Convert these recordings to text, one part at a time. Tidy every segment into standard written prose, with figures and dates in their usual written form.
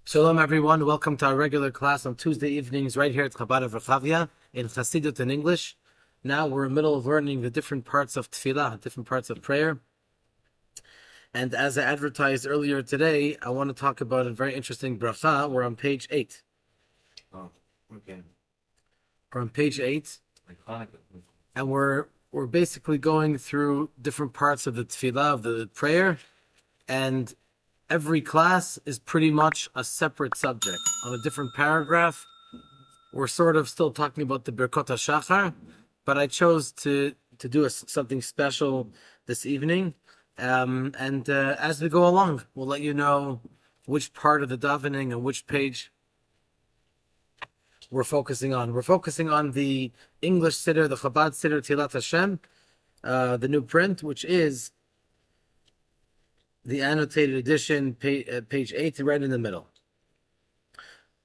Shalom everyone, welcome to our regular class on Tuesday evenings right here at Chabad of Rechavia in Chasidic in English. Now we're in the middle of learning the different parts of Tefilah, different parts of prayer. And as I advertised earlier today, I want to talk about a very interesting bracha. We're on page 8. Oh, okay. We're on page 8. And we're basically going through different parts of the Tefilah, of the prayer. And every class is pretty much a separate subject. On a different paragraph, we're sort of still talking about the Birkot HaShachar, but I chose to do something special this evening. As we go along, we'll let you know which part of the davening and which page we're focusing on. We're focusing on the English Siddur, the Chabad Siddur Tilat Hashem, the new print, which is the annotated edition, page 8, right in the middle.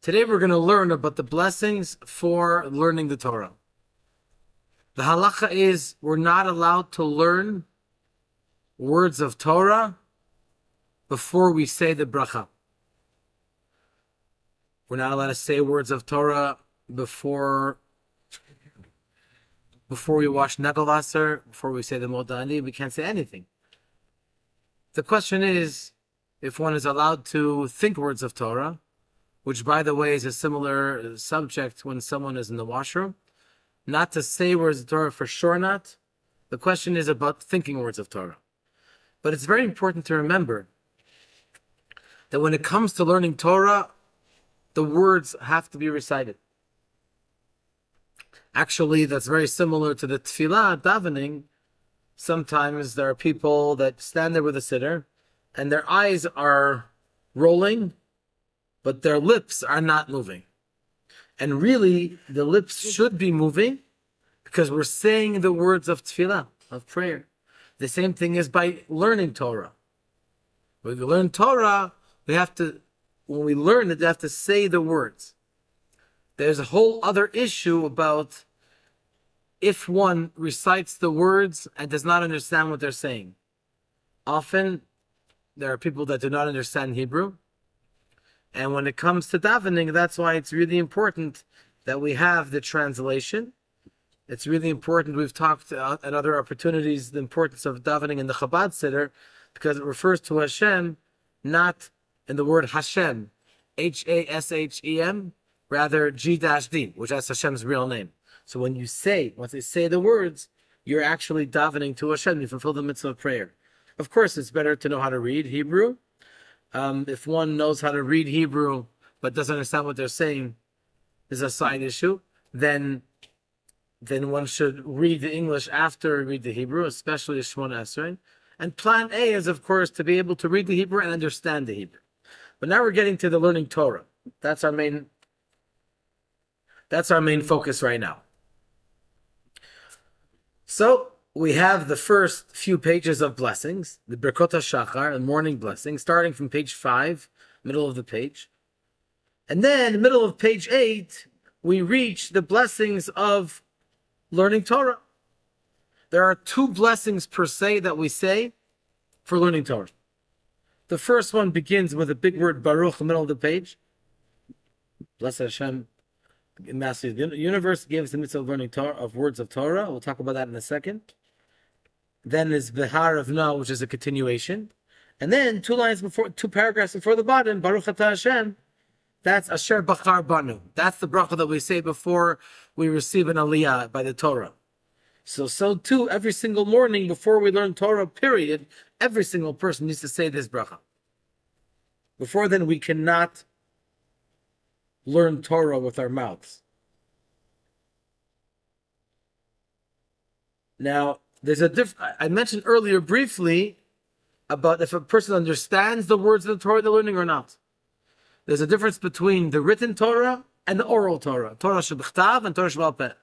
Today we're going to learn about the blessings for learning the Torah. The halacha is we're not allowed to learn words of Torah before we say the bracha. We're not allowed to say words of Torah before we wash Negelasser, before we say the Modani. We can't say anything. The question is, if one is allowed to think words of Torah, which, by the way, is a similar subject when someone is in the washroom, not to say words of Torah, for sure not. The question is about thinking words of Torah. But it's very important to remember that when it comes to learning Torah, the words have to be recited. Actually, that's very similar to the Tefilah, Davening. Sometimes there are people that stand there with a siddur and their eyes are rolling, but their lips are not moving. And really, the lips should be moving because we're saying the words of Tefilah, of prayer. The same thing is by learning Torah. When we learn Torah, when we learn it, we have to say the words. There's a whole other issue about if one recites the words and does not understand what they're saying. Often, there are people that do not understand Hebrew. And when it comes to davening, that's why it's really important that we have the translation. It's really important, we've talked at other opportunities, the importance of davening in the Chabad Siddur, because it refers to Hashem, not in the word Hashem, Hashem, rather G-D, which is Hashem's real name. So once they say the words, you're actually davening to Hashem. You fulfill the mitzvah of prayer. Of course, it's better to know how to read Hebrew. If one knows how to read Hebrew but doesn't understand what they're saying, is a side issue. Then one should read the English after read the Hebrew, especially Shemona Esrei. And plan A is, of course, to be able to read the Hebrew and understand the Hebrew. But now we're getting to the learning Torah. That's our main focus right now. So we have the first few pages of blessings, the Birkot HaShachar, the morning blessing, starting from page 5, middle of the page. And then, in the middle of page 8, we reach the blessings of learning Torah. There are 2 blessings per se that we say for learning Torah. The first one begins with a big word, Baruch, in the middle of the page. Blessed Hashem, Master of the universe, gives the mitzvah of learning Torah, of words of Torah. We'll talk about that in a second. Then is Behar of Na, which is a continuation. And then 2 paragraphs before the bottom, Baruch Atah Hashem, that's Asher Bachar Banu. That's the bracha that we say before we receive an aliyah by the Torah. So too, every single morning before we learn Torah, period, every single person needs to say this bracha. Before then, we cannot learn Torah with our mouths. Now, there's a I mentioned earlier briefly about if a person understands the words of the Torah they're learning or not. There's a difference between the written Torah and the oral Torah, Torah shebechtav and Torah shebal peh.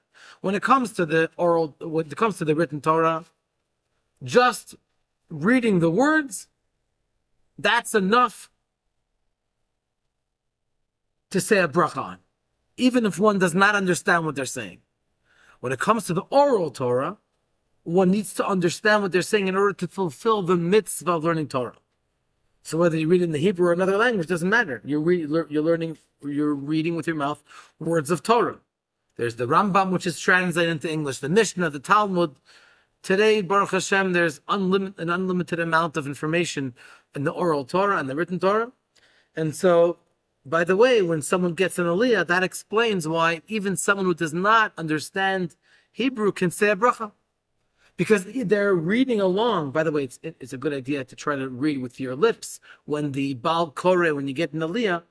When it comes to the written Torah, just reading the words, that's enough to say a bracha on, even if one does not understand what they're saying. When it comes to the oral Torah, one needs to understand what they're saying in order to fulfill the mitzvah of learning Torah. So whether you read in the Hebrew or another language doesn't matter. You're reading with your mouth words of Torah. There's the Rambam, which is translated into English, the Mishnah, the Talmud. Today, Baruch Hashem, there's an unlimited amount of information in the oral Torah and the written Torah. And so, by the way, when someone gets an aliyah, that explains why even someone who does not understand Hebrew can say a bracha. Because they're reading along. By the way, it's a good idea to try to read with your lips when the Baal Koreh, when you get an aliyah,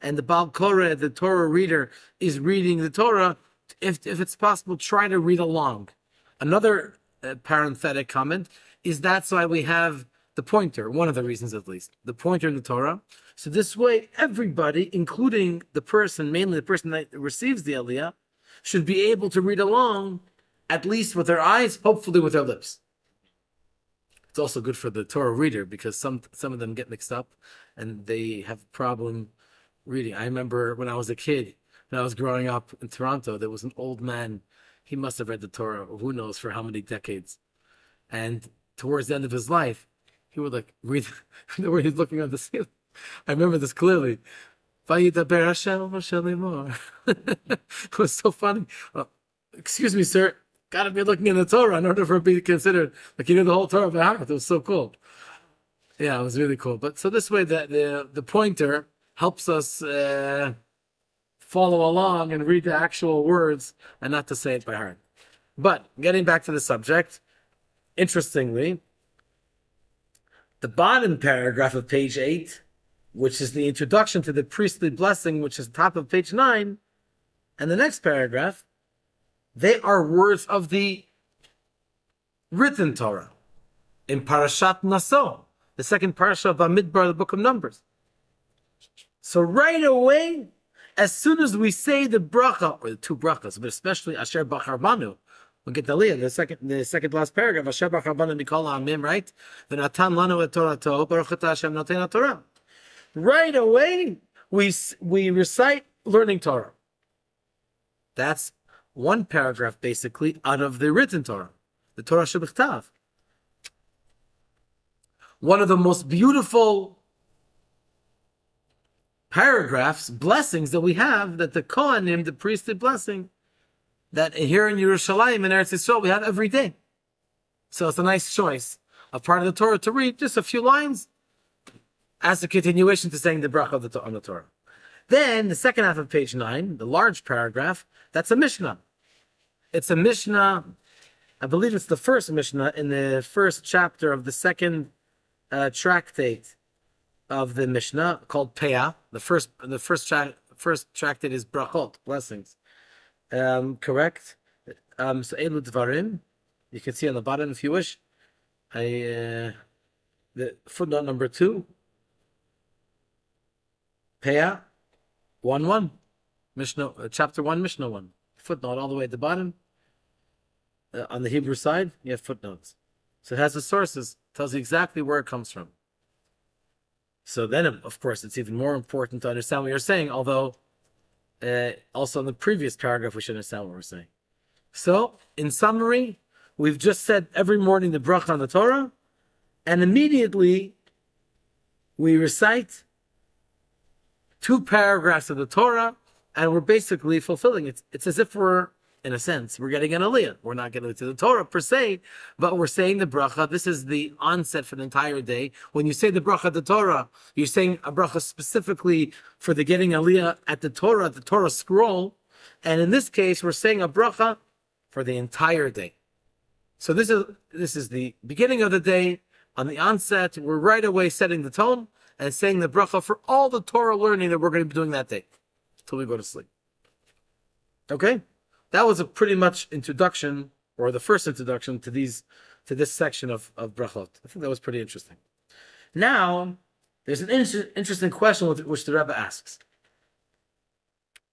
and the Baal Koreh, the Torah reader, is reading the Torah, if it's possible, try to read along. Another parenthetic comment is that's why we have the pointer, one of the reasons at least, the pointer in the Torah. So this way, everybody, including the person, mainly the person that receives the aliyah, should be able to read along, at least with their eyes, hopefully with their lips. It's also good for the Torah reader because some of them get mixed up and they have a problem reading. I remember when I was a kid, when I was growing up in Toronto, there was an old man. He must have read the Torah, who knows for how many decades. And towards the end of his life, he would read where he's looking at the ceiling. I remember this clearly. It was so funny. Excuse me, sir. Got to be looking in the Torah in order for it to be considered like you knew the whole Torah by heart. It was so cool. Yeah, it was really cool. But so this way, the pointer helps us follow along and read the actual words and not to say it by heart. But getting back to the subject, interestingly, the bottom paragraph of page 8, which is the introduction to the priestly blessing, which is top of page 9, and the next paragraph, they are words of the written Torah in Parashat Naso, the second parasha of Bamidbar, the book of Numbers. So right away, as soon as we say the bracha, or the two brachas, but especially Asher Bachar Banu, we'll get the aliyah, the second last paragraph, Asher Bachar Banu Mikol Amim, right? V'natan lanu et Torato, Baruch Ata Hashem Noten HaTorah. Right away, we recite learning Torah. That's one paragraph, basically, out of the written Torah, the Torah Shebechtav. One of the most beautiful paragraphs, blessings that we have, that the Kohanim, the priestly blessing, that here in Yerushalayim, in Eretz Yisrael, we have every day. So it's a nice choice, a part of the Torah to read just a few lines as a continuation to saying the bracha on the Torah. Then the second half of page 9, the large paragraph, that's a Mishnah. It's a Mishnah, I believe it's the first Mishnah in the first chapter of the second tractate of the Mishnah called Peah. The first tractate is Brachot, blessings. Correct. So Elu Dvarim, you can see on the bottom if you wish. The footnote number 2. Peah 1:1, Mishnah, chapter 1, Mishnah 1. Footnote all the way at the bottom. On the Hebrew side, you have footnotes. So it has the sources, tells you exactly where it comes from. So then, of course, it's even more important to understand what you're saying, although also in the previous paragraph, we should understand what we're saying. So, in summary, we've just said every morning the bracha on the Torah, and immediately we recite 2 paragraphs of the Torah, and we're basically fulfilling it. It's as if we're, in a sense, we're getting an aliyah. We're not getting to the Torah per se, but we're saying the bracha. This is the onset for the entire day. When you say the bracha of the Torah, you're saying a bracha specifically for the getting aliyah at the Torah scroll. And in this case, we're saying a bracha for the entire day. So this is the beginning of the day. On the onset, we're right away setting the tone and saying the bracha for all the Torah learning that we're going to be doing that day till we go to sleep. Okay? That was a pretty much introduction, or the first introduction to this section of brachot. I think that was pretty interesting. Now, there's an interesting question which the Rebbe asks.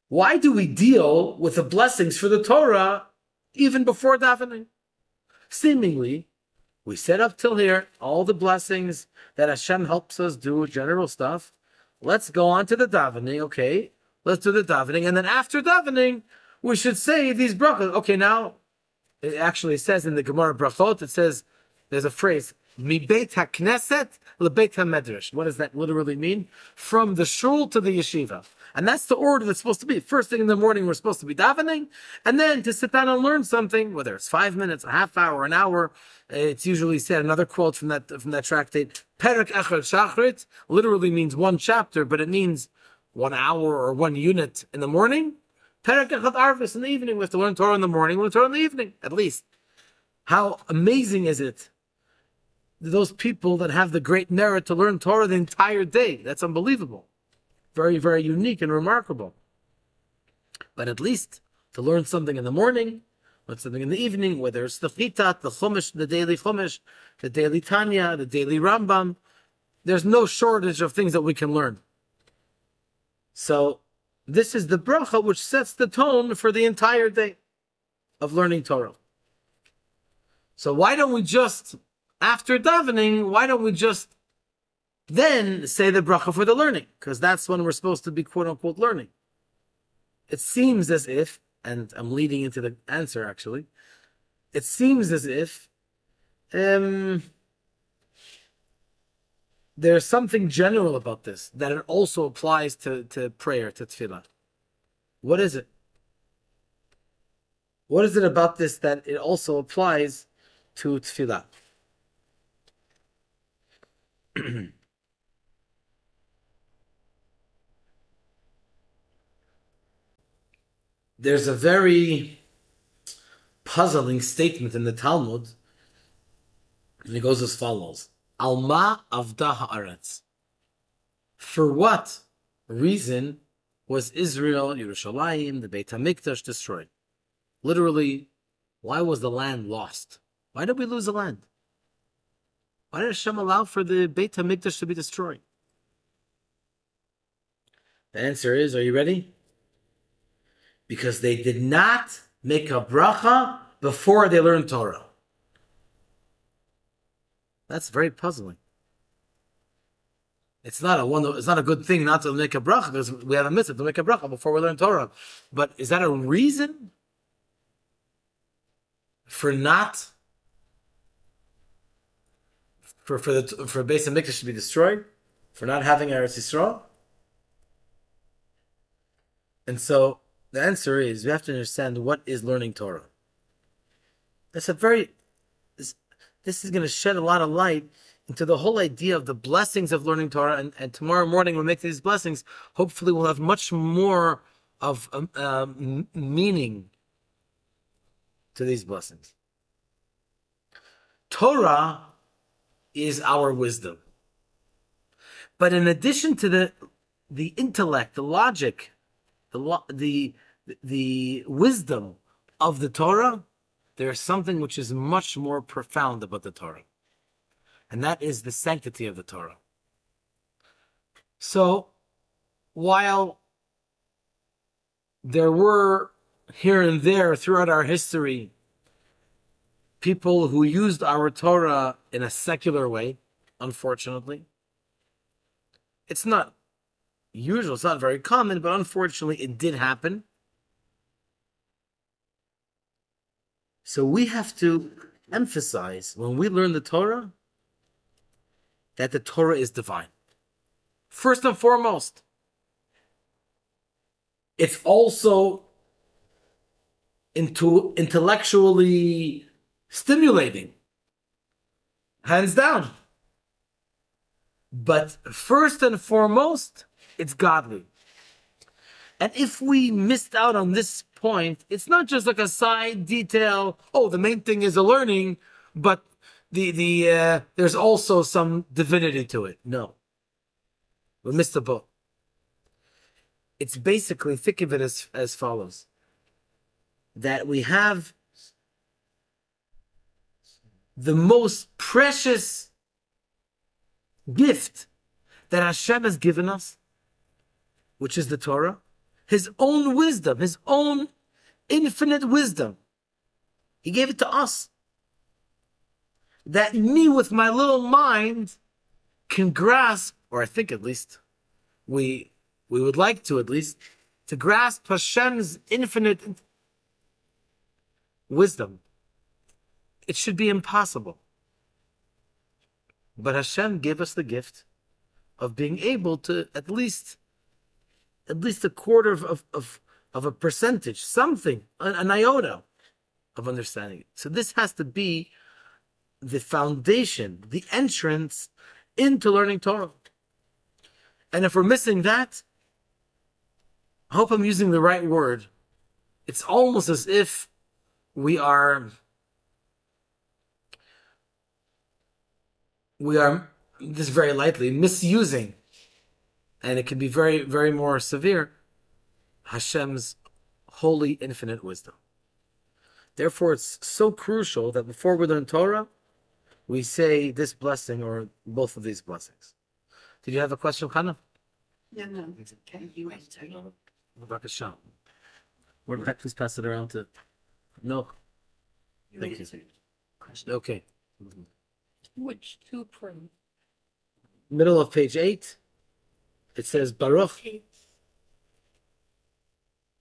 Why do we deal with the blessings for the Torah even before davening? Seemingly, we set up till here all the blessings that Hashem helps us do, general stuff. Let's go on to the davening, okay? Let's do the davening, and then after davening, we should say these brachos. Okay, now, it actually says in the Gemara Brachot, it says, there's a phrase, Mi Beit HaKnesset LeBeit HaMedrash. What does that literally mean? From the shul to the yeshiva. And that's the order that's supposed to be. First thing in the morning, we're supposed to be davening, and then to sit down and learn something, whether it's 5 minutes, a half hour, an hour. It's usually said, another quote from that tractate, Perek Echad Shachrit, literally means one chapter, but it means 1 hour or 1 unit in the morning. Perek Echad Arvis in the evening. We have to learn Torah in the morning, we learn Torah in the evening, at least. How amazing is it? Those people that have the great merit to learn Torah the entire day. That's unbelievable. Very, very unique and remarkable. But at least to learn something in the morning, learn something in the evening, whether it's the Chitat, the Chumash, the daily Chumash, the daily Tanya, the daily Rambam, there's no shortage of things that we can learn. So this is the bracha which sets the tone for the entire day of learning Torah. So why don't we just, after davening, why don't we just then say the bracha for the learning? Because that's when we're supposed to be quote-unquote learning. It seems as if, and I'm leading into the answer actually, it seems as if there's something general about this, that it also applies to prayer, to tefillah. What is it? What is it about this that it also applies to tefillah? There's a very puzzling statement in the Talmud, and it goes as follows. Alma avda haaretz. For what reason was Israel, Yerushalayim, the Beit HaMikdash destroyed? Literally, why was the land lost? Why did we lose the land? Why did Hashem allow for the Beit HaMikdash to be destroyed? The answer is, are you ready? Because they did not make a bracha before they learned Torah. That's very puzzling. It's not a good thing not to make a bracha, because we have a mitzvah to make a bracha before we learn Torah. But is that a reason for not for Beis HaMikdash to be destroyed, for not having Eretz Yisrael? And so the answer is, we have to understand what is learning Torah. This is going to shed a lot of light into the whole idea of the blessings of learning Torah. And tomorrow morning we'll make these blessings. Hopefully we'll have much more of meaning to these blessings. Torah is our wisdom. But in addition to the intellect, the logic, the wisdom of the Torah, there is something which is much more profound about the Torah. And that is the sanctity of the Torah. So, while there were here and there throughout our history people who used our Torah in a secular way, unfortunately, it's not usual, it's not very common, but unfortunately it did happen. So we have to emphasize, when we learn the Torah, that the Torah is divine. First and foremost, it's also intellectually stimulating, hands down. But first and foremost, it's godly. And if we missed out on this point, it's not just like a side detail. Oh, the main thing is the learning, but there's also some divinity to it. No, we missed the boat. It's basically, think of it as follows: that we have the most precious gift that Hashem has given us, which is the Torah, His own wisdom, His own infinite wisdom. He gave it to us. That me, with my little mind, can grasp, or I think at least, we would like to at least, to grasp Hashem's infinite wisdom. It should be impossible. But Hashem gave us the gift of being able to at least a quarter of a percentage, something, an iota of understanding it. So this has to be the foundation, the entrance into learning Torah. And if we're missing that, I hope I'm using the right word. It's almost as if we are this very lightly misusing, and it can be very, very more severe, Hashem's holy, infinite wisdom. Therefore, it's so crucial that before we learn Torah, we say this blessing or both of these blessings. Did you have a question, Hannah? No. Okay, you answer. B'vakasha. Please pass it around to... No. Thank you. Okay. Which two prove? Middle of page 8. It says Baruch.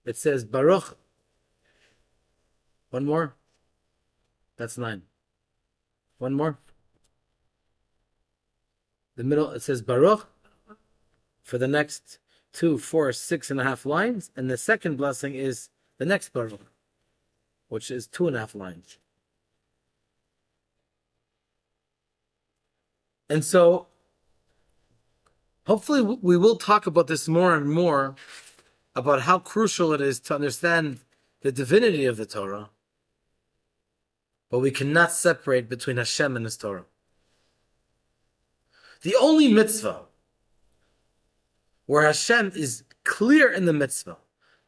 It says Baruch. One more. That's 9. One more. The middle, it says Baruch for the next 2, 4, 6.5 lines. And the second blessing is the next Baruch, which is 2.5 lines. And so, hopefully we will talk about this more and more, about how crucial it is to understand the divinity of the Torah. But we cannot separate between Hashem and His Torah. The only mitzvah where Hashem is clear in the mitzvah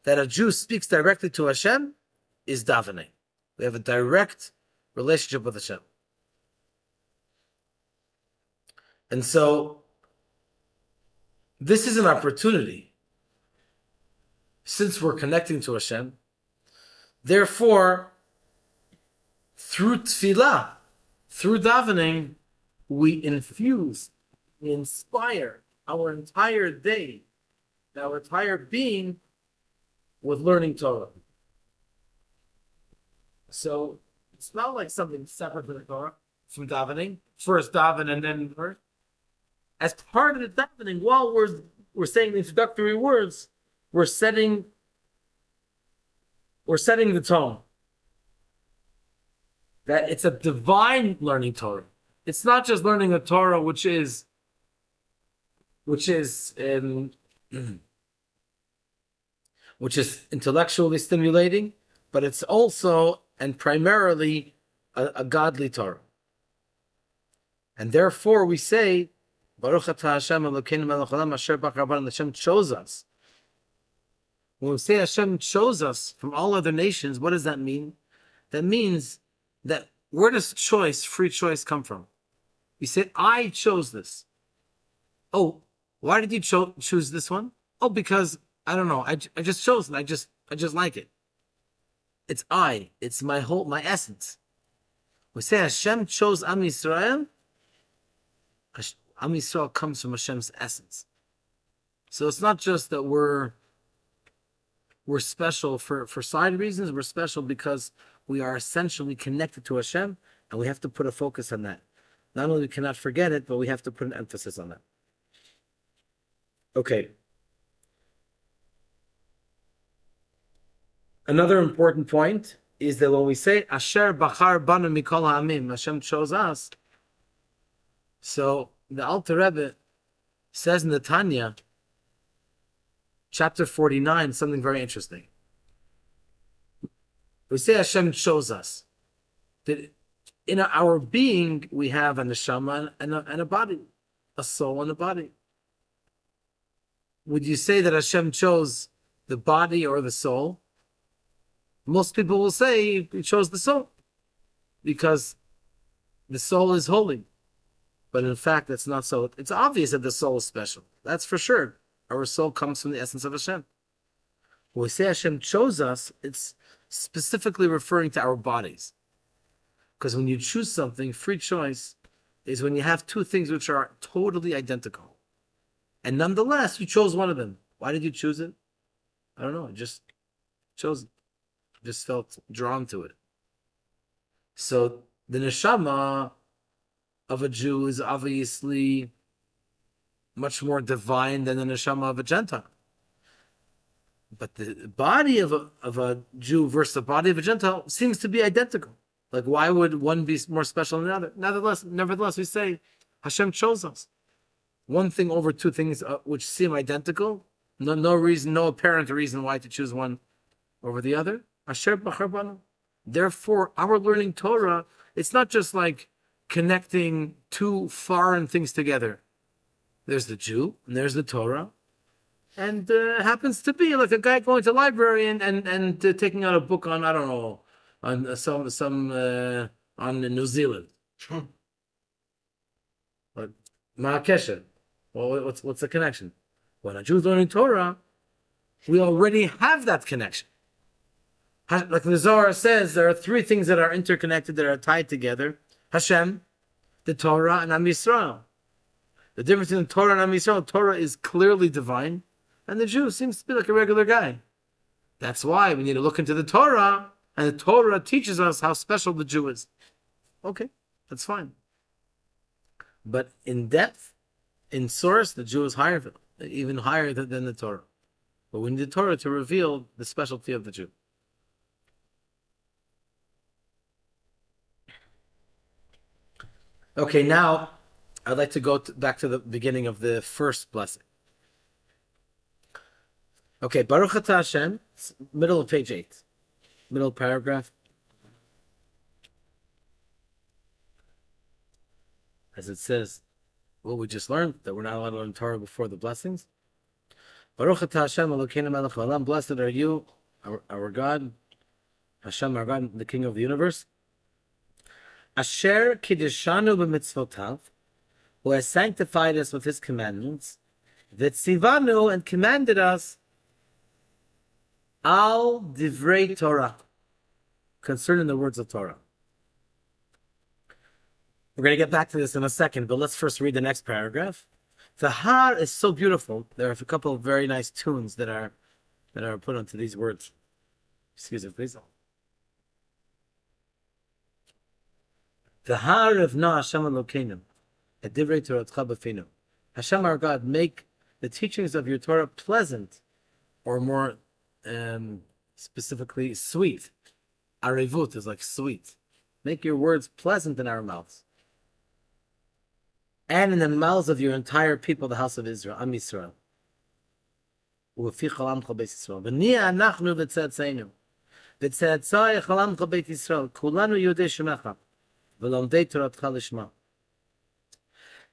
that a Jew speaks directly to Hashem is davening. We have a direct relationship with Hashem. And so, this is an opportunity, since we're connecting to Hashem. Therefore, through Tefilah, through davening, we infuse, we inspire our entire day, our entire being, with learning Torah. So, it's not like something separate from the Torah, from davening. First daven and then learn. As part of the davening, while we're saying the introductory words, we're setting the tone. That it's a divine learning Torah. It's not just learning a Torah which is intellectually stimulating, but it's also and primarily a godly Torah. And therefore we say, Baruch atah Hashem Elokeinu melech haolam asher bach rabbanan. Hashem chose us. When we say Hashem chose us from all other nations, what does that mean? That means that where does free choice come from? You say, I chose this. Oh, why did you choose this one? Oh, because, I don't know, I just chose it. I just like it. It's it's my essence. We say Hashem chose Am Yisroel. Am Yisrael comes from Hashem's essence. So it's not just that we're special for side reasons. We're special because we are essentially connected to Hashem, and we have to put a focus on that. Not only we cannot forget it, but we have to put an emphasis on that. Okay. Another important point is that when we say Asher Bachar Banu Mikol Ha'amim, Hashem chose us. So the Alter Rebbe says in the Tanya, chapter 49, something very interesting. We say Hashem chose us. That in our being, we have a neshama and a body, a soul and a body. Would you say that Hashem chose the body or the soul? Most people will say He chose the soul because the soul is holy. But in fact, that's not so. It's obvious that the soul is special. That's for sure. Our soul comes from the essence of Hashem. When we say Hashem chose us, it's specifically referring to our bodies. Because when you choose something, free choice is when you have two things which are totally identical. And nonetheless, you chose one of them. Why did you choose it? I don't know. I just chose it. Just felt drawn to it. So the neshama of a Jew is obviously much more divine than the neshama of a Gentile. But the body of a Jew versus the body of a Gentile seems to be identical. Like, why would one be more special than the other? Nevertheless, we say Hashem chose us. One thing over two things which seem identical. No reason, no apparent reason why to choose one over the other. Asher b'char banu. Therefore, our learning Torah, it's not just like connecting two foreign things together. There's the Jew and there's the Torah, and happens to be like a guy going to the library and taking out a book on, I don't know, on some on New Zealand. Like Ma'akesha. Well, what's the connection? When a Jew's learning Torah, we already have that connection. Like the Zohar says, there are three things that are interconnected, that are tied together: Hashem, the Torah, and Am Yisrael. The difference between Torah and Am Yisrael: Torah is clearly divine, and the Jew seems to be like a regular guy. That's why we need to look into the Torah, and the Torah teaches us how special the Jew is. Okay, that's fine. But in depth, in source, the Jew is higher, even higher than the Torah. But we need the Torah to reveal the specialty of the Jew. Okay, now I'd like to go back to the beginning of the first blessing. Okay, Baruch Atah Hashem, middle of page 8, middle paragraph. As it says, what we just learned, that we're not allowed to learn Torah before the blessings. Baruch Atah Hashem Elokeinu melech haolam, blessed are you, our God, Hashem, our God, the King of the universe. Asher kiddeshanu b'mitzvotav, who has sanctified us with his commandments, v'tzivanu, and commanded us, al divrei Torah, concerning the words of Torah. We're going to get back to this in a second, but let's first read the next paragraph. The Har is so beautiful. There are a couple of very nice tunes that are put onto these words. Excuse me, please. The Har of Na Hashem Elokeinu, et divrei Toratcha b'finu. Hashem, our God, make the teachings of your Torah pleasant, or more specifically, sweet. Arevut is like sweet. Make your words pleasant in our mouths, and in the mouths of your entire people, the house of Israel, Am Yisroel. U'fi chalamcha beis Yisrael. V'niya anachnu v'tzetzenu. V'tzetzai chalamcha beis Yisrael. Kulanu yodei shemecha. V'lomdei toratcha lishma.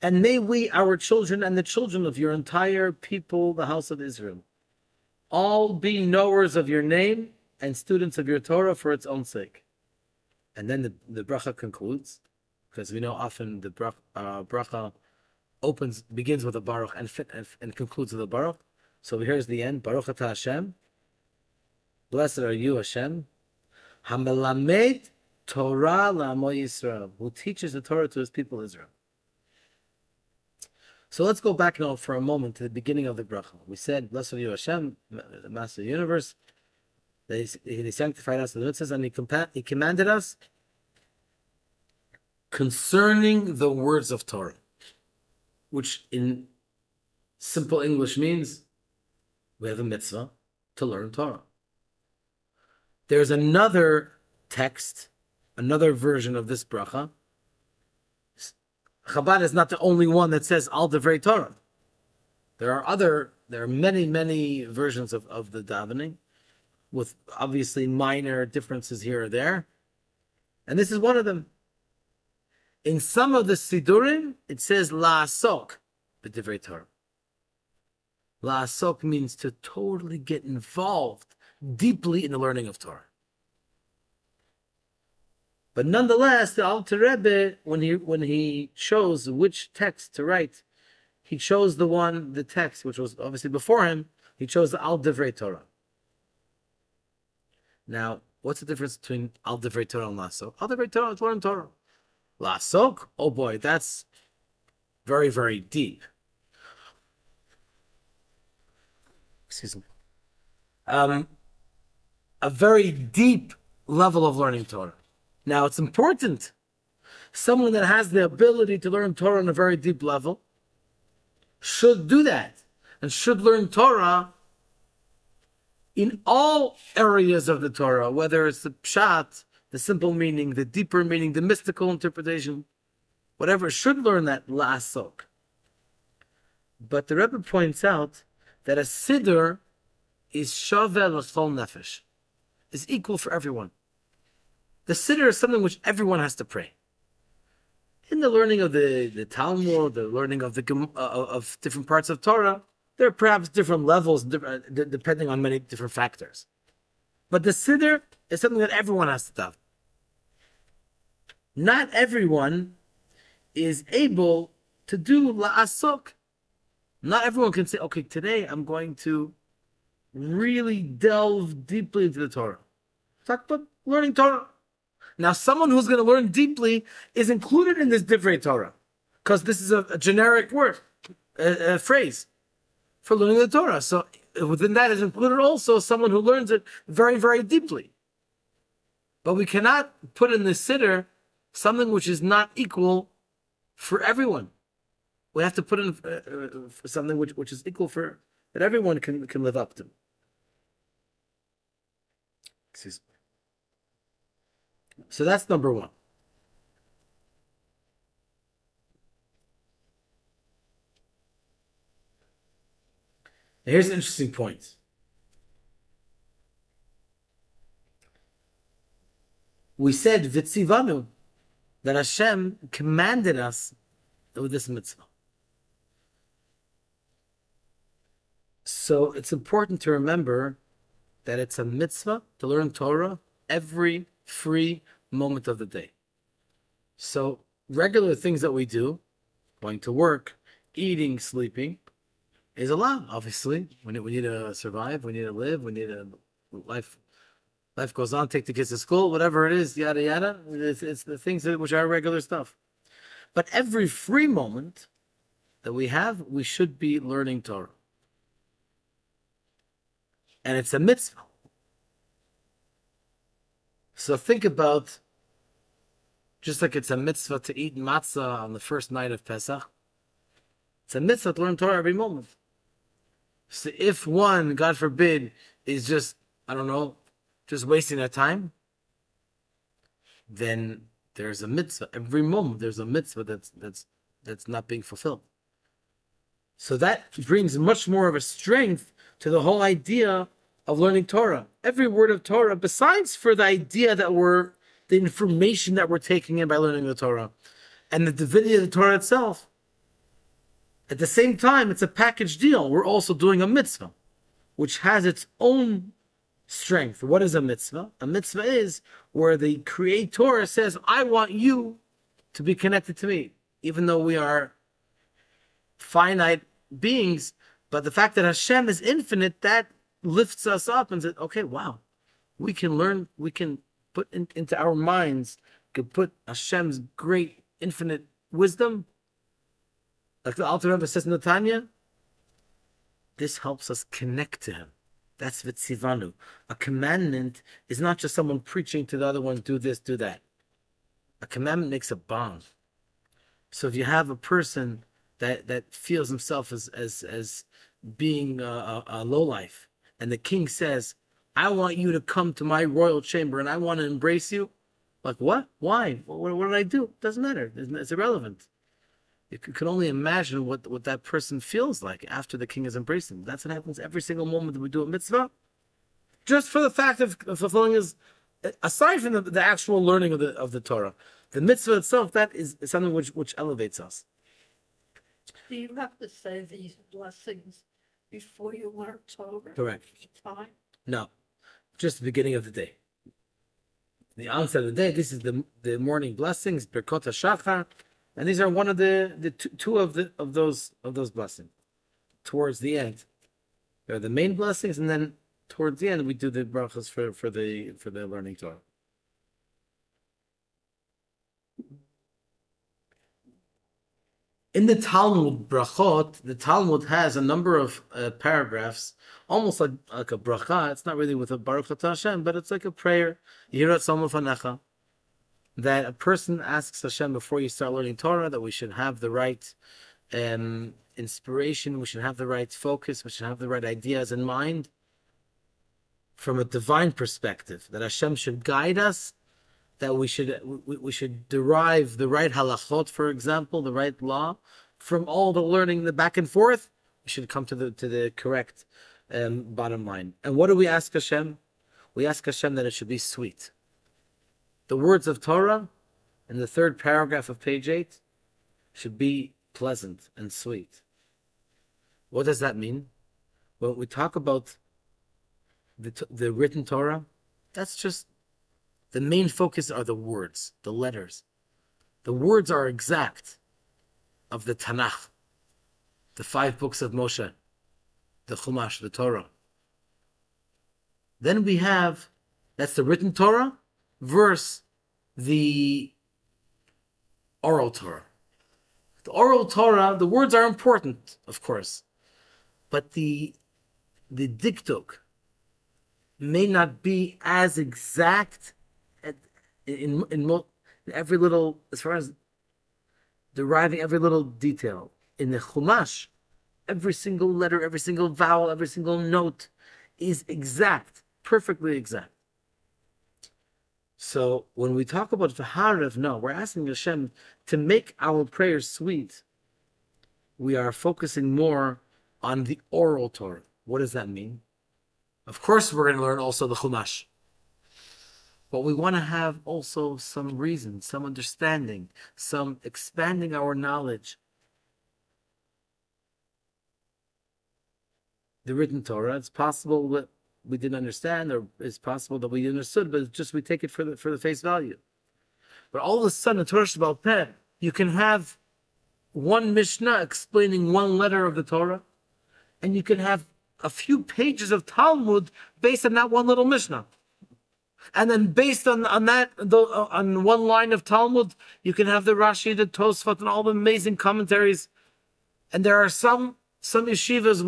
And may we, our children, and the children of your entire people, the house of Israel, all be knowers of your name and students of your Torah for its own sake. And then the bracha concludes, because we know often the bracha begins with a baruch and concludes with a baruch. So here's the end. Baruch Atah Hashem. Blessed are you, Hashem. Hamelamed Torah la'amo Yisrael, who teaches the Torah to his people Israel. So let's go back now for a moment to the beginning of the bracha. We said, blessed are you, Hashem, the Master of the universe. He sanctified us, and he commanded us concerning the words of Torah, which in simple English means we have a mitzvah to learn Torah. There's another text, another version of this bracha. Chabad is not the only one that says Al Divrei Torah. There are many versions of the davening, with obviously minor differences here or there. And this is one of them. In some of the Sidurim, it says La'asok b'divrei Torah. La'asok means to totally get involved deeply in the learning of Torah. But nonetheless, the Alter Rebbe, when he chose which text to write, he chose the text which was obviously before him. He chose the Al Divrei Torah. Now, what's the difference between Al Divrei Torah and La'asok? Al Divrei Torah is learn Torah. La'asok, oh boy, that's very, very deep. Excuse me. A very deep level of learning Torah. Now, it's important. someone that has the ability to learn Torah on a very deep level should do that and should learn Torah in all areas of the Torah, whether it's the pshat, the simple meaning, the deeper meaning, the mystical interpretation, whatever, should learn that la'asok. But the Rebbe points out that a siddur is shaveh l'chol nefesh, is equal for everyone. The siddur is something which everyone has to pray. In the learning of the Talmud, the learning of of different parts of Torah, there are perhaps different levels depending on many different factors. But the siddur is something that everyone has to do. Not everyone is able to do la'asok. Not everyone can say, okay, today I'm going to really delve deeply into the Torah. Talk about learning Torah. Now, someone who's going to learn deeply is included in this divrei Torah, because this is a generic word, a phrase for learning the Torah. So within that is included also someone who learns it very, very deeply. But we cannot put in the siddur something which is not equal for everyone. We have to put in something which is equal for, that everyone can live up to. Excuse me. So that's number one. Now here's an interesting point. We said Vitzivanu, that Hashem commanded us with this mitzvah. So it's important to remember that it's a mitzvah to learn Torah every free moment of the day. So regular things that we do, going to work, eating, sleeping, is allowed. Obviously, we need to survive, we need to live, we need a life. Life goes on. Take the kids to school, whatever it is, yada yada. It's the things which are regular stuff. But every free moment that we have, we should be learning Torah, and it's a mitzvah. So think about, just like it's a mitzvah to eat matzah on the first night of Pesach, it's a mitzvah to learn Torah every moment. So if one, God forbid, is just, I don't know, just wasting their time, then there's a mitzvah. Every moment there's a mitzvah that's not being fulfilled. So that brings much more of a strength to the whole idea of learning Torah. Every word of Torah, besides for the idea that the information that we're taking in by learning the Torah, and the divinity of the Torah itself, at the same time, it's a package deal. We're also doing a mitzvah, which has its own strength. What is a mitzvah? A mitzvah is where the Creator says, I want you to be connected to me, even though we are finite beings. But the fact that Hashem is infinite, that lifts us up and says, okay, wow, we can learn, we can put into our minds, we can put Hashem's great infinite wisdom, like the Alter Rebbe says in the Tanya. This helps us connect to Him. That's Vitzivanu. A commandment is not just someone preaching to the other one, do this, do that. A commandment makes a bond. So if you have a person that feels himself as being a lowlife, and the king says, I want you to come to my royal chamber and I want to embrace you, like what? Why? What did I do? It doesn't matter. It's irrelevant. You can only imagine what that person feels like after the king has embraced him. That's what happens every single moment that we do a mitzvah. Just for the fact of fulfilling his, aside from the actual learning of the Torah, the mitzvah itself, that is something which elevates us. Do you have to say these blessings before you learn Torah? Correct. Each time? No, just the beginning of the day. The onset of the day. This is the morning blessings, Birkot HaShachar. And these are one of the two of those blessings. Towards the end, they're the main blessings, and then towards the end we do the brachas for the learning Torah. In the Talmud brachot, the Talmud has a number of paragraphs, almost like a bracha. It's not really with a Baruch Atah Hashem, but it's like a prayer. Yirat Somafanecha. that a person asks Hashem before you start learning Torah that we should have the right inspiration, we should have the right focus, we should have the right ideas in mind from a divine perspective, that Hashem should guide us, that we should derive the right halachot, for example, the right law, from all the learning, the back and forth. We should come to the correct bottom line. And what do we ask Hashem? We ask Hashem that it should be sweet. The words of Torah in the third paragraph of page 8 should be pleasant and sweet. What does that mean? When we talk about the written Torah, that's just the main focus are the words, the letters. The words are exact of the Tanakh, the 5 books of Moshe, the Chumash, the Torah. Then we have, that's the written Torah versus the oral Torah. The oral Torah, the words are important, of course, but the diktuk may not be as exact in every little, as far as deriving every little detail. In the Chumash, every single letter, every single vowel, every single note is exact, perfectly exact. So when we talk about V'harav, no, we're asking Hashem to make our prayers sweet. We are focusing more on the oral Torah. What does that mean? Of course, we're going to learn also the Chumash. But we want to have also some reason, some understanding, some expanding our knowledge. The written Torah, it's possible that we didn't understand, or it's possible that we understood, but it's just we take it for the face value. But all of a sudden, in Torah Sheba'al Peh, you can have one Mishnah explaining one letter of the Torah, and you can have a few pages of Talmud based on that one little Mishnah. And then based on that, on one line of Talmud, you can have the Rashi, the Tosfot, and all the amazing commentaries. And there are some yeshivas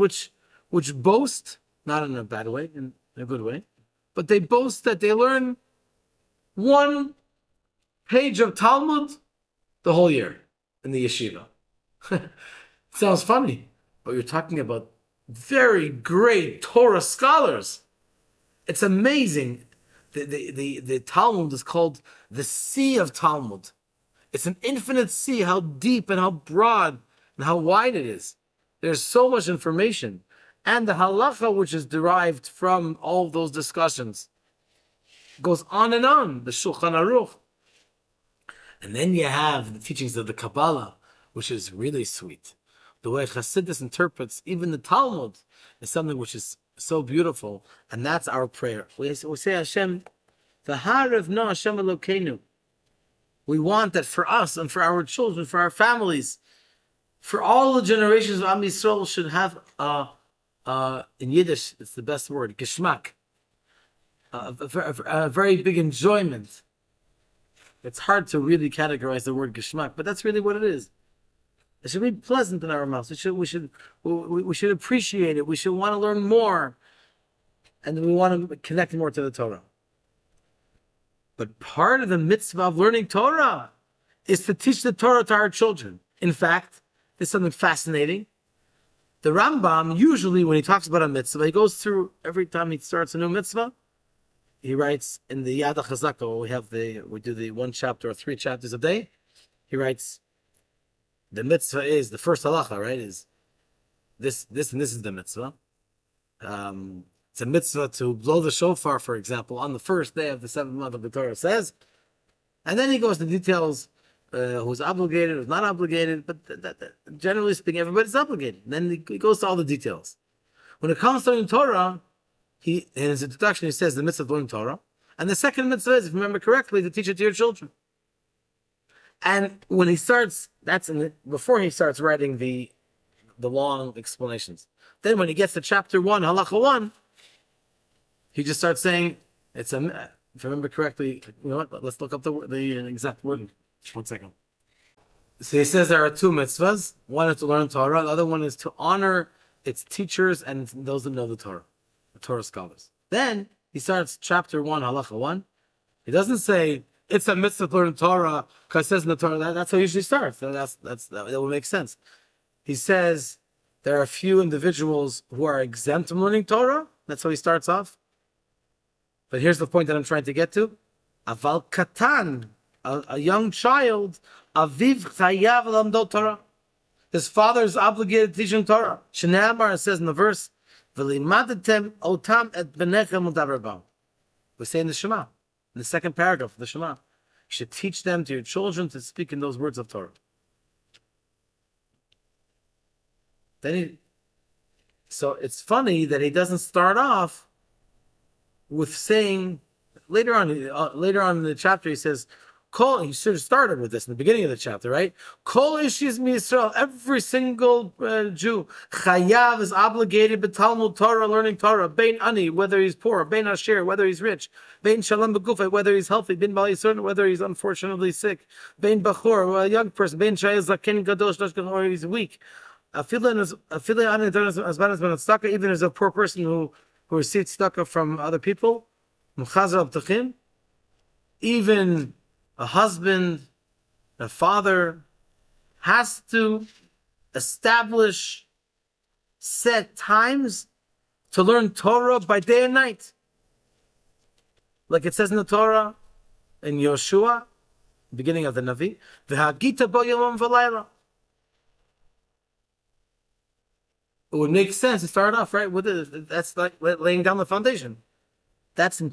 which boast, not in a bad way, in a good way, but they boast that they learn one page of Talmud the whole year in the yeshiva. Sounds funny, but you're talking about very great Torah scholars. It's amazing. The Talmud is called the Sea of Talmud. It's an infinite sea, how deep and how broad and how wide it is. There's so much information. And the halacha, which is derived from all of those discussions, goes on, the Shulchan Aruch. And then you have the teachings of the Kabbalah, which is really sweet. The way Chassidus interprets even the Talmud is something which is so beautiful, and that's our prayer. We say, Hashem, V'harav no Hashem Elokeinu. We want that for us and for our children, for our families, for all the generations of Am Yisrael should have in Yiddish, it's the best word, geschmack, a very big enjoyment. It's hard to really categorize the word geschmack, but that's really what it is. It should be pleasant in our mouths. We should appreciate it. We should want to learn more, and we want to connect more to the Torah. But part of the mitzvah of learning Torah is to teach the Torah to our children. In fact, there's something fascinating. The Rambam, usually when he talks about a mitzvah, he goes through, every time he starts a new mitzvah, he writes in the Yad HaChazaka, we do the 1 chapter or 3 chapters a day, he writes, the mitzvah is, the first halacha, right, is this and this is the mitzvah. It's a mitzvah to blow the shofar, for example, on the first day of the 7th month of the Torah says. And then he goes to details, who's obligated, who's not obligated, but generally speaking, everybody's obligated. And then he goes to all the details. When it comes to learning Torah, in his introduction, he says the mitzvah of learning Torah. And the second mitzvah is, if you remember correctly, to teach it to your children. And when he starts, before he starts writing the long explanations. Then when he gets to chapter 1, halacha 1, he just starts saying, if I remember correctly, you know what, let's look up the exact word. 1 second. So he says there are 2 mitzvahs. One is to learn Torah. The other one is to honor its teachers and those that know the Torah scholars. Then he starts chapter 1, halacha 1. He doesn't say it's a mitzvah to learn Torah because it says in the Torah that's how it usually starts. That will make sense. He says there are a few individuals who are exempt from learning Torah. That's how he starts off. But here's the point that I'm trying to get to. Aval katan, a young child, aviv chayav lamdo Torah. His father is obligated to teach him Torah. Shnei says in the verse, "V'limadatem otam et benechem udaber bam." We say in the Shema, in the second paragraph of the Shema, you should teach them to your children to speak in those words of Torah. So it's funny that he doesn't start off with saying later on in the chapter he says, he should have started with this in the beginning of the chapter, right? Kol ishis Yisroel, every single Jew, chayav is obligated b'talmud Torah, learning Torah, bein ani, whether he's poor, bein asher, whether he's rich, bein shalom b'gufay, whether he's healthy, bein bal yisron, whether he's unfortunately sick, bein bachor, a young person, bein shayez zaken gadosh, or he's weak. Even as a poor person who receives tzedakah from other people, even a husband, a father, has to establish set times to learn Torah by day and night. Like it says in the Torah, in Yoshua, beginning of the Navi, V'hagita bo yomam v'layla. It would make sense to start off right with it. That's like laying down the foundation. That's in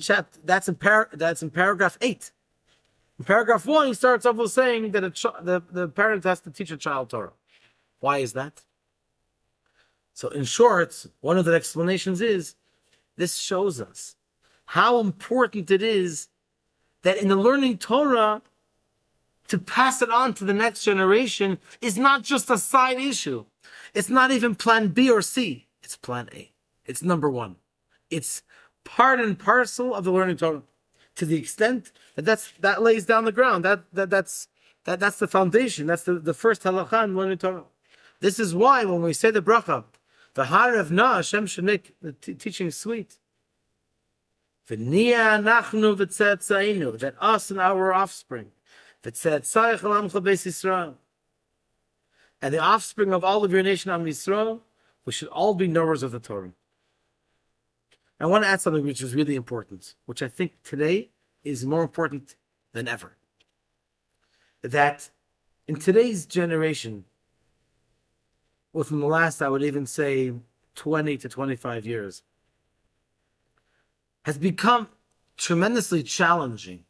paragraph 8. In paragraph 1, he starts off with saying that the parent has to teach a child Torah. Why is that? So in short, one of the explanations is this shows us how important it is that in the learning Torah, to pass it on to the next generation is not just a side issue. It's not even plan B or C. It's plan A. It's number 1. It's part and parcel of the learning Torah. To the extent that lays down the ground. That's the foundation. That's the first halakha in learning Torah. This is why when we say the bracha, the har of na, Hashem should make the teaching sweet. V'niya nachnu v'tzetzainu, that us and our offspring, v'tzetzayich alamcha beis Yisrael, and the offspring of all of your nation, Am Yisrael, we should all be knowers of the Torah. I want to add something which is really important, which I think today is more important than ever. That in today's generation, within the last, I would even say 20 to 25 years, has become tremendously challenging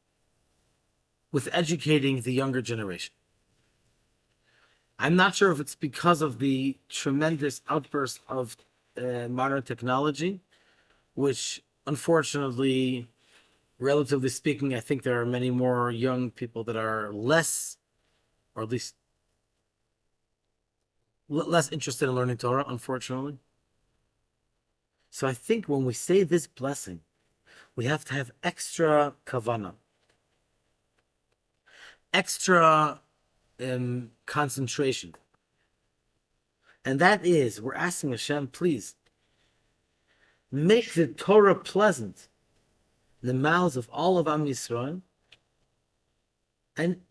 with educating the younger generation. I'm not sure if it's because of the tremendous outburst of modern technology, which unfortunately, relatively speaking, I think there are many more young people that are less, or at least less interested in learning Torah, unfortunately. So I think when we say this blessing, we have to have extra kavanah, extra concentration. And that is, we're asking Hashem, please, make the Torah pleasant in the mouths of all of Am Yisrael, and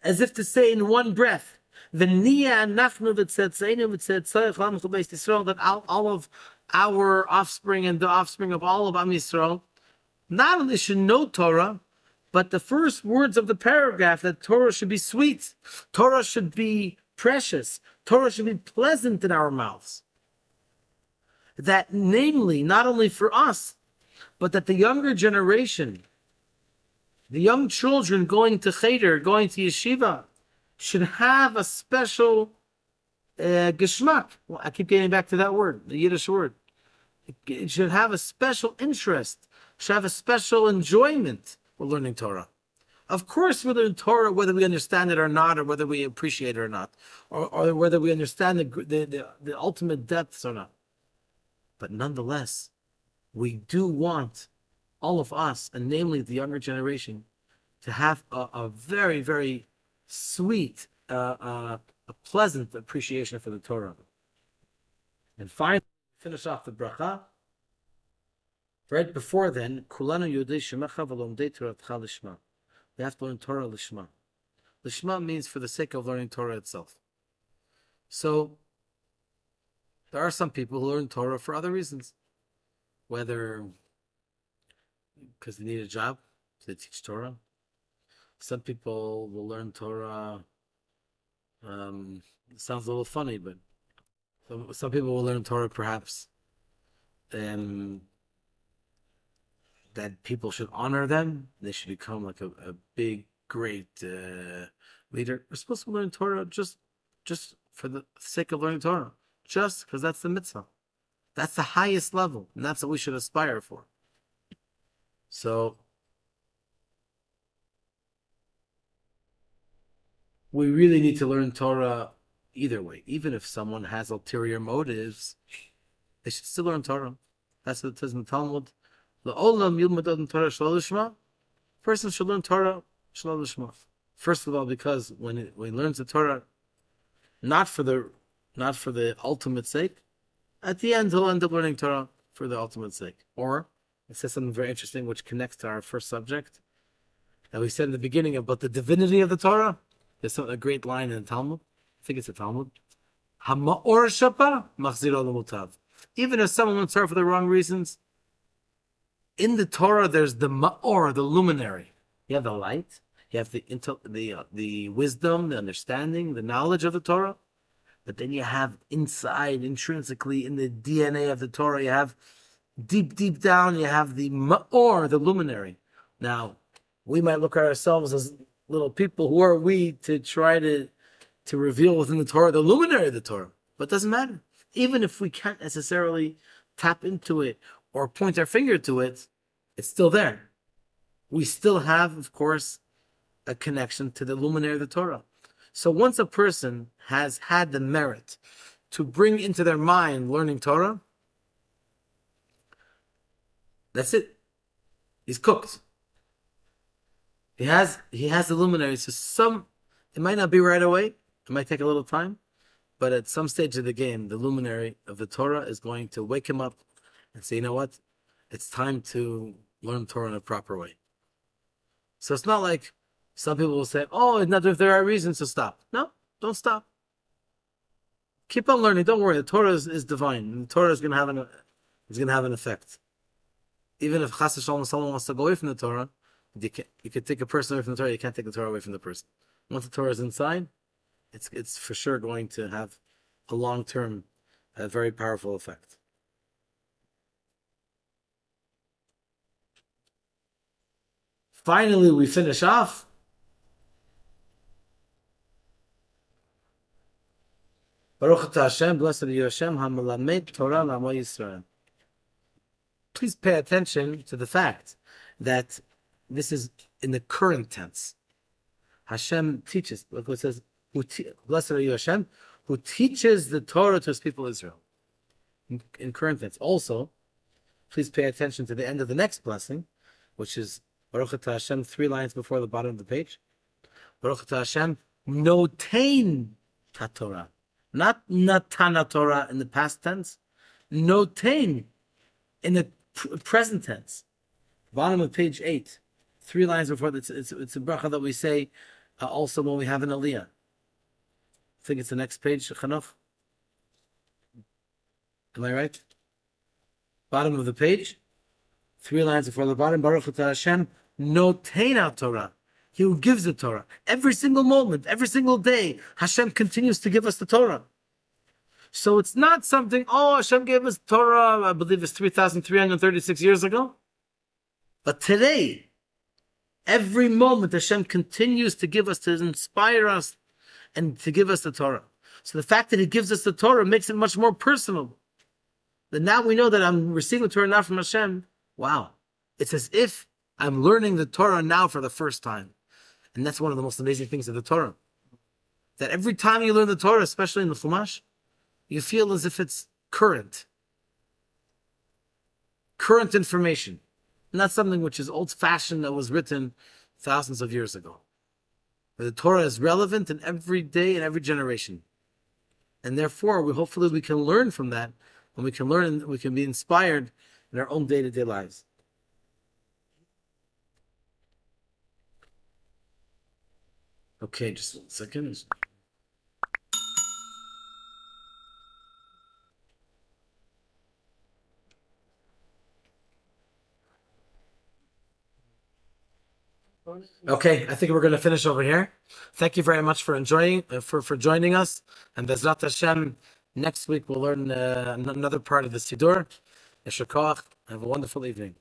as if to say in one breath, that all of our offspring and the offspring of all of Am Yisrael not only should know Torah, but the first words of the paragraph, that Torah should be sweet, Torah should be precious, Torah should be pleasant in our mouths. That namely, not only for us, but that the younger generation, the young children going to cheder, going to yeshiva, should have a special geschmack. Well, I keep getting back to that word, the Yiddish word. It should have a special interest, should have a special enjoyment with learning Torah. Of course, we learn Torah whether we understand it or not, or whether we appreciate it or not, or whether we understand the ultimate depths or not. But nonetheless, we do want all of us, and namely the younger generation, to have a very, very sweet, a pleasant appreciation for the Torah. And finally, finish off the bracha. Right before then, Kulanu Yodei Shemecha v'lomdei Toratcha lishma. We have to learn Torah lishma. Lishma means for the sake of learning Torah itself. So there are some people who learn Torah for other reasons, whether because they need a job, so they teach Torah. Some people will learn Torah. It sounds a little funny, but some people will learn Torah perhaps that people should honor them. They should become like a big, great leader. We're supposed to learn Torah just for the sake of learning Torah, just because that's the mitzvah. That's the highest level, and that's what we should aspire for. So we really need to learn Torah either way. Even if someone has ulterior motives, they should still learn Torah. That's what it says in the Talmud. Person should learn Torah shelo lishma. First of all, because when he learns the Torah, not for the ultimate sake, at the end he'll end up learning Torah for the ultimate sake. Or it says something very interesting, which connects to our first subject that we said in the beginning about the divinity of the Torah. There's a great line in the Talmud. I think it's a Talmud. Hama'or shapa machziro l'mutav. Even if someone learns Torah for the wrong reasons, in the Torah there's the ma'or, the luminary. You have the light. You have the wisdom, the understanding, the knowledge of the Torah. But then you have inside, intrinsically, in the DNA of the Torah, you have deep down, you have the ma'or, the luminary. Now, we might look at ourselves as little people. Who are we to try to reveal within the Torah the luminary of the Torah? But it doesn't matter. Even if we can't necessarily tap into it or point our finger to it, it's still there. We still have, of course, a connection to the luminary of the Torah. So once a person has had the merit to bring into their mind learning Torah, that's it. He's cooked. He has the luminary. So it might not be right away. It might take a little time. But at some stage of the game, the luminary of the Torah is going to wake him up and say, you know what? It's time to learn Torah in a proper way. So it's not like some people will say, oh, it's not if there are reasons to stop. No, don't stop. Keep on learning. Don't worry. The Torah is divine. The Torah is going to have an effect. Even if Chas v'Shalom someone wants to go away from the Torah, you can take a person away from the Torah. You can't take the Torah away from the person. Once the Torah is inside, it's for sure going to have a long-term, very powerful effect. Finally, we finish off. Baruch atah Hashem, blessed are you Hashem, hamelamed Torah l'amo Yisroel. Please pay attention to the fact that this is in the current tense. Hashem teaches, look what it says, blessed are you Hashem, who teaches the Torah to his people Israel. In current tense. Also, please pay attention to the end of the next blessing, which is Baruch atah Hashem, 3 lines before the bottom of the page. Baruch atah Hashem, notein Torah. Not natana Torah in the past tense. Notein in the present tense. Bottom of page 8. 3 lines before, it's a bracha that we say also when we have an aliyah. I think it's the next page, Chanuch. Am I right? Bottom of the page. 3 lines before the bottom. Baruch atah Hashem, notein Torah. He who gives the Torah. Every single moment, every single day, Hashem continues to give us the Torah. So it's not something, oh, Hashem gave us Torah, I believe it's 3,336 years ago. But today, every moment, Hashem continues to give us, to inspire us, and to give us the Torah. So the fact that He gives us the Torah makes it much more personal. That now we know that I'm receiving the Torah now from Hashem. Wow. It's as if I'm learning the Torah now for the first time. And that's one of the most amazing things of the Torah. That every time you learn the Torah, especially in the Chumash, you feel as if it's current. Current information. Not something which is old-fashioned that was written thousands of years ago. But the Torah is relevant in every day and every generation. And therefore, hopefully we can learn from that. And we can learn and we can be inspired in our own day-to-day lives. Okay, just 1 second. Okay, I think we're going to finish over here. Thank you very much for enjoying, for joining us. And Bezrat Hashem, next week we'll learn another part of the Siddur. Yeshar Koach. Have a wonderful evening.